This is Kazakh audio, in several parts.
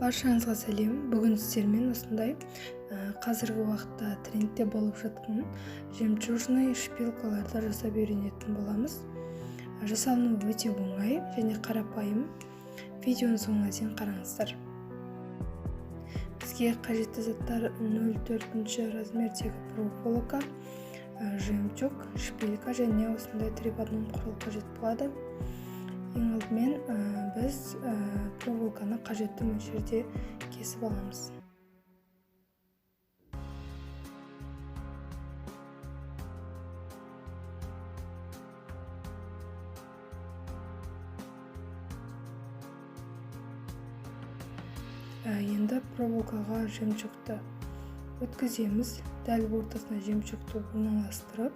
Баршаңызға сәлем. Бүгін сіздермен осындай қазіргі уақытта трендте болып жатқан жемчужный шпилькаларды жасап үйренетін боламыз. Жасалыну өте оңай және қарапайым. Видеоның соңына дейін қараңыздар. Бізге қажетті заттар 0,4 размердегі проволока, жемчуг, шпилька және осындай триподном құрал қажет болады. Ең алдымен біз проволоканы қажетті мөлшерде кесіп аламыз. Енді проволокаға жемчугты өткіземіз. Дәл ортасына жемчугты орналастырып,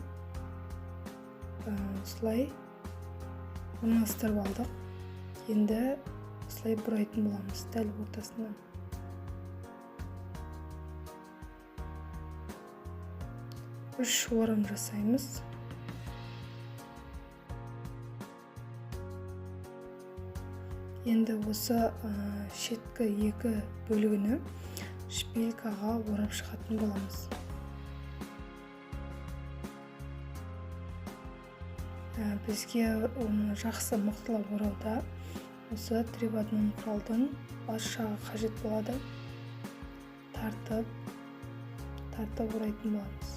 осылай орналастырып алдық. Енді осылай бұрайтын боламыз дәл ортасына. Үш орым жасаймыз. Енді осы шеткі екі бөлігіні шпилькаға орап шығатын боламыз. Бізге оны жақсы мықтылап орауда осы триподном құралдың бас жағы қажет болады. Тартып орайтын боламыз.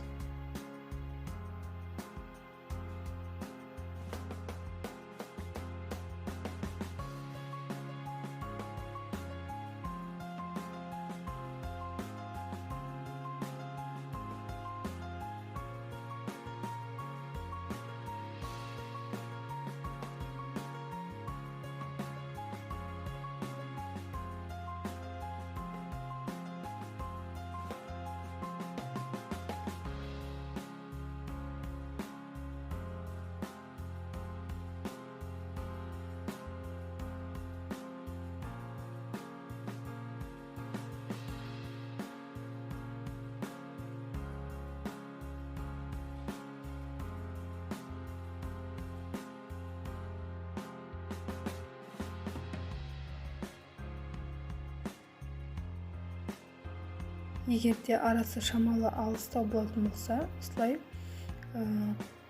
Егерде арасы шамалы алыстау болатын болса, осылай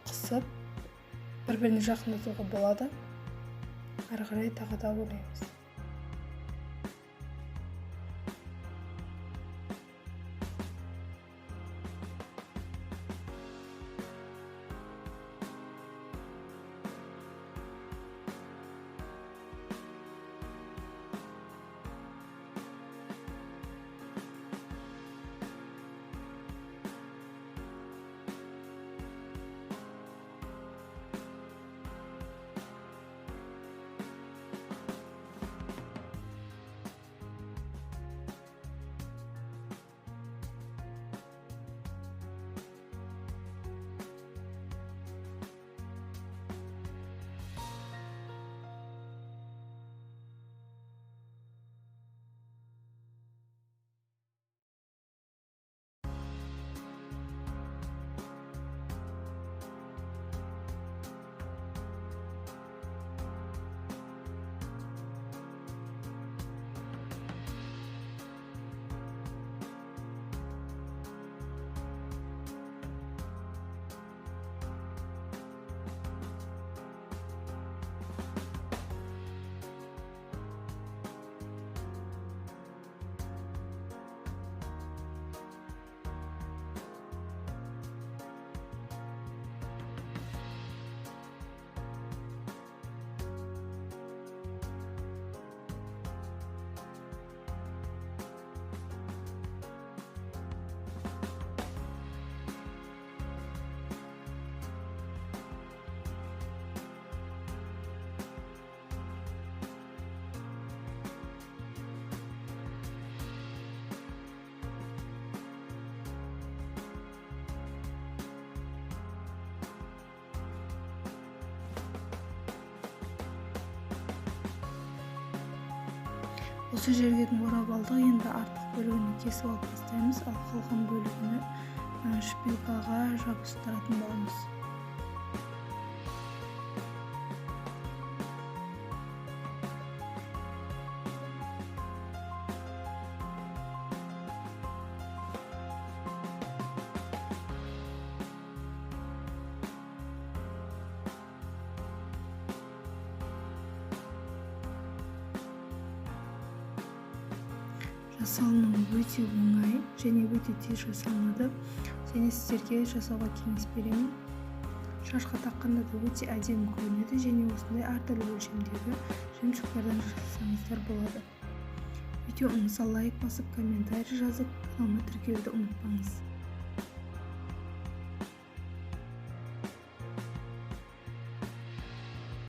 қысып бір-біріне жақындатуға болады. Ары қарай тағы да ораймыз. Осы жерден орап алдық. Енді артық бөлігін кесіп алып тастаймыз, ал қалған бөлігін шпилькаға жабыстыратын боламыз. жасалыну өте оңай және өте тез жасалынады, және сіздерге жасауға кеңес беремін. Шашқа таққанда да өте әдемі көрінеді және осындай әртүрлі өлшемдегі жемшіктерден жасасаңыздар болады. Видеоңызға лайк басып, комментарий жазып, каналыма тіркелуді ұмытпаңыз.